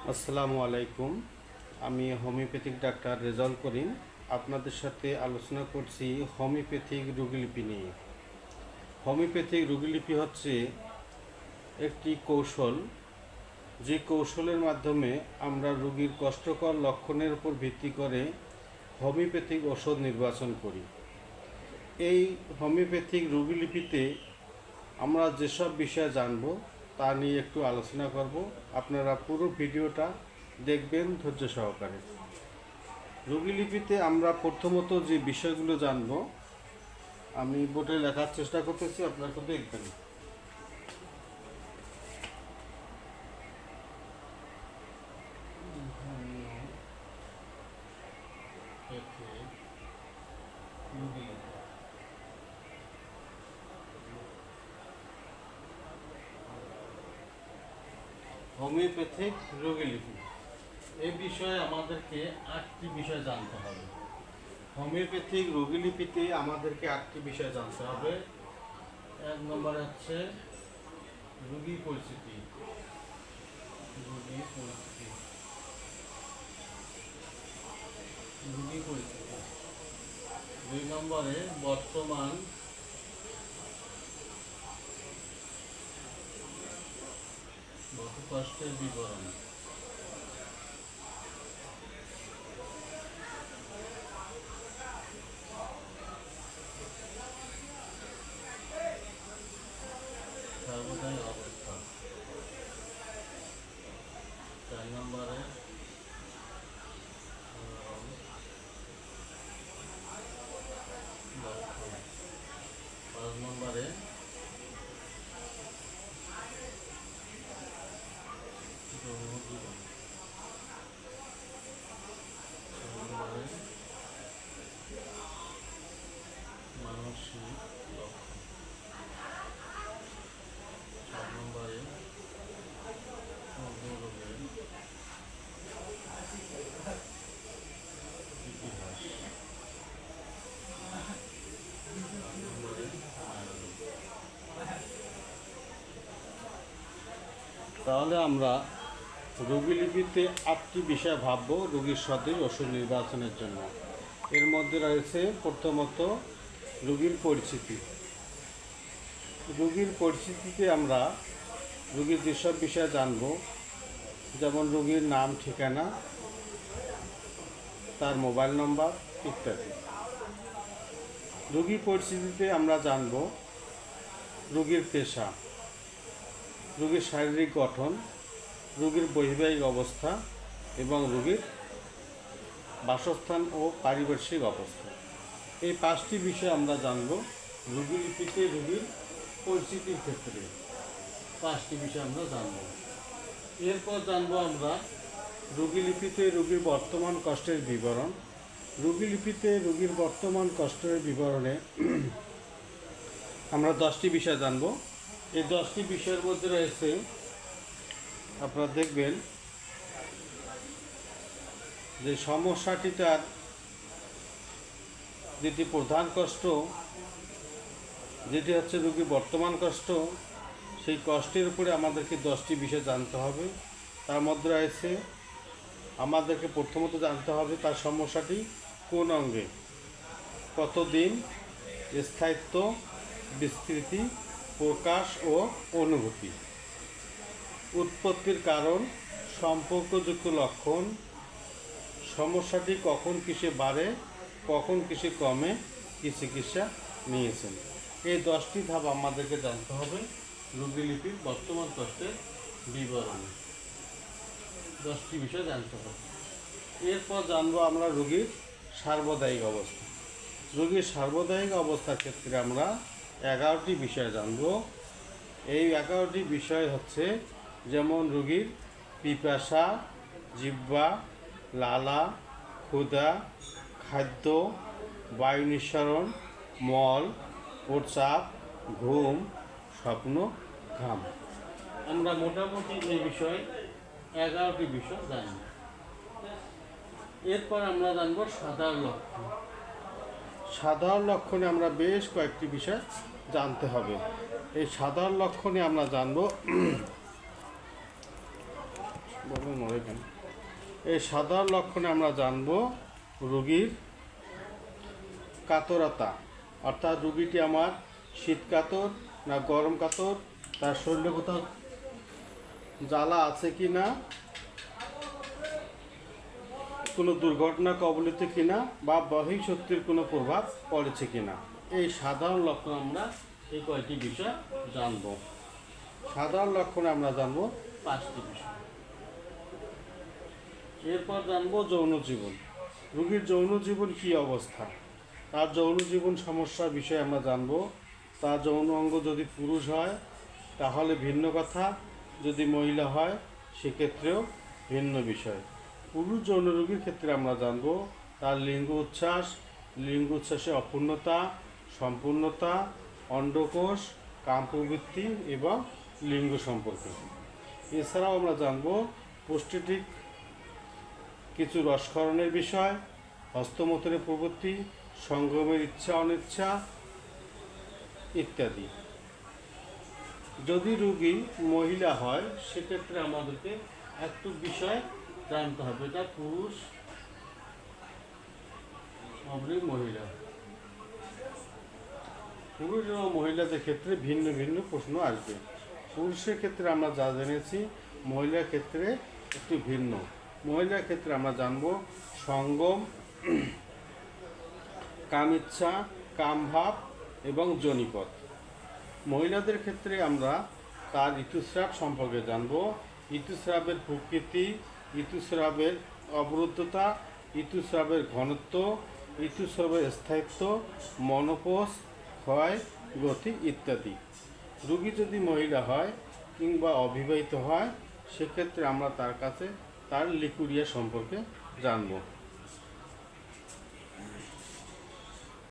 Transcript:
আসসালামু আলাইকুম। আমি হোমিওপ্যাথিক ডাক্তার রেজাউল করিম আপনাদের সাথে আলোচনা করছি হোমিওপ্যাথিক রোগীলিপি নিয়ে। হোমিওপ্যাথিক রোগীলিপি হচ্ছে একটি কৌশল, যে কৌশলের মাধ্যমে আমরা রোগীর কষ্টকর লক্ষণের উপর ভিত্তি করে হোমিওপ্যাথিক ওষুধ নির্বাচন করি। এই হোমিওপ্যাথিক রোগীলিপিতে আমরা যেসব বিষয় জানব তা নিয়ে একটু আলোচনা করব। আপনারা পুরো ভিডিওটা দেখবেন ধৈর্য সহকারে। রোগীলিপিতে আমরা প্রথমত যে বিষয়গুলো জানব আমি বোর্ডে লেখার চেষ্টা করতেছি, আপনারা তো দেখবেন। হোমিওপ্যাথিক রোগীলিপি এই বিষয়ে আমাদেরকে 8টি বিষয় জানতে হবে। হোমিওপ্যাথিক রোগীলিপিতে আমাদেরকে 8টি বিষয় জানতে হবে। 1 নম্বর হচ্ছে রোগী পরিস্থিতি। 2 নম্বরে বর্তমান কষ্টের বিবরণ। 4 নম্বরে লক্ষণ। 5 নম্বরে জন্মজীবন। 6 নম্বরে মানসিক লক্ষণ। 7 নম্বরে রোগের ইতিহাস। 8 নম্বরে মায়োরোগ। তাহলে আমরা রোগীলিপিতে 8টি বিষয় ভাবব রোগীর সঠিক ওষুধ নির্বাচনের জন্য। এর মধ্যে রয়েছে প্রথমত রোগীর পরিচিতি। রোগীর পরিচিতিতে আমরা রোগীর যেসব বিষয় জানব, যেমন রোগীর নাম, ঠিকানা, তার মোবাইল নম্বর ইত্যাদি। রোগীর পরিচিতিতে আমরা জানব রোগীর পেশা, রোগীর শারীরিক গঠন, রোগীর বৈবাহিক অবস্থা এবং রোগীর বাসস্থান ও পারিপার্শ্বিক অবস্থা। এই 5টি বিষয় আমরা জানব রোগীলিপিতে রোগীর পরিচিতির ক্ষেত্রে। 5টি বিষয় আমরা জানব। এরপর জানব আমরা রোগীলিপিতে রোগীর বর্তমান কষ্টের বিবরণ। রোগীলিপিতে রোগীর বর্তমান কষ্টের বিবরণে আমরা 10টি বিষয় জানব। এই 10টি বিষয়ের মধ্যে রয়েছে, আপনারা দেখবেন যে সমস্যাটি তার যেটি প্রধান কষ্ট, যেটি হচ্ছে রোগীর বর্তমান কষ্ট, সেই কষ্টের উপরে আমাদেরকে 10টি বিষয় জানতে হবে। তার মধ্যে রয়েছে আমাদেরকে প্রথমত জানতে হবে তার সমস্যাটি কোন অঙ্গে, কতদিন, স্থায়িত্ব, বিস্তৃতি, প্রকাশ ও অনুভূতি, উৎপত্তির কারণ, সম্পর্কযুক্ত লক্ষণ, সমস্যাটি কখন কিসে বাড়ে, কখন কিসে কমে, কি চিকিৎসা নিয়েছেন। এই 10টি ধাপ আমাদেরকে জানতে হবে রোগীলিপির বর্তমান কষ্টের বিবরণী। 10টি বিষয় জানতে হবে। এরপর জানবো আমরা রোগীর সার্বদায়িক অবস্থা। রোগীর সার্বদায়িক অবস্থার ক্ষেত্রে আমরা 11টি বিষয় জানব। এই 11টি বিষয় হচ্ছে, যেমন রোগীর পিপাসা, জিহ্বা, লালা, ক্ষুধা, খাদ্য, বায়ু নিঃসরণ, মল, প্রস্রাব, ঘুম, স্বপ্ন, ঘাম। আমরা মোটামুটি এই বিষয়ে 11টি বিষয় জানি। এরপর আমরা জানব সাধারণ লক্ষণ। সাধারণ লক্ষণে আমরা বেশ কয়েকটি বিষয় জানতে হবে। এই সাধারণ লক্ষণে আমরা জানব বলুন কেন। এই সাধারণ লক্ষণে আমরা জানব রোগীর কাতরতা, অর্থাৎ রোগীটি আমার শীত কাতর না গরম কাতর, তার শরীরে কোথাও জ্বালা আছে কি না, কোনো দুর্ঘটনা কবলিত কিনা বা বহিঃশক্তির কোনো প্রভাব পড়েছে কিনা। এই সাধারণ লক্ষণ আমরা এই কয়টি বিষয় জানব। সাধারণ লক্ষণে আমরা জানব 5টি বিষয়। এরপর জানব যৌন জীবন। রোগীর যৌন জীবন কী অবস্থা, তার যৌন জীবন সমস্যার বিষয়ে আমরা জানব। তার যৌন অঙ্গ যদি পুরুষ হয় তাহলে ভিন্ন কথা, যদি মহিলা হয় সেক্ষেত্রেও ভিন্ন বিষয়। পুরুষ যৌন রোগীর ক্ষেত্রে আমরা জানব তার লিঙ্গ উচ্ছ্বাসে অপূর্ণতা, সম্পূর্ণতা, অন্ডকোষ, কাম প্রবৃত্তি এবং লিঙ্গ সম্পর্কে। এছাড়াও আমরা জানব প্রোস্টেটিক কিছু রসক্ষরণের বিষয়, হস্তমৈথুনের প্রবৃত্তি, সঙ্গমের ইচ্ছা অনিচ্ছা ইত্যাদি। যদি রোগী মহিলা হয় সেক্ষেত্রে আমাদেরকে একটু বিষয় জানতে হবে, এটা পুরুষ মহিলা। পুরুষ এবং মহিলাদের ক্ষেত্রে ভিন্ন ভিন্ন প্রশ্ন আসবে। পুরুষের ক্ষেত্রে আমরা যা জেনেছি, মহিলার ক্ষেত্রে একটু ভিন্ন। মহিলার ক্ষেত্রে আমরা জানব সঙ্গম, কামিচ্ছা, কামভাব এবং যোনিপথ। মহিলাদের ক্ষেত্রে আমরা তার ঋতুস্রাব সম্পর্কে জানব, ঋতুস্রাবের প্রকৃতি, ঋতুস্রাবের অবরুদ্ধতা, ঋতুস্রাবের ঘনত্ব, ঋতুস্রাবের স্থায়িত্ব, মনোপোজ, ক্ষয়, গতি ইত্যাদি। রোগী যদি মহিলা হয় কিংবা অবিবাহিত হয় সেক্ষেত্রে আমরা তার কাছে তার লিকুরিয়া সম্পর্কে জানব।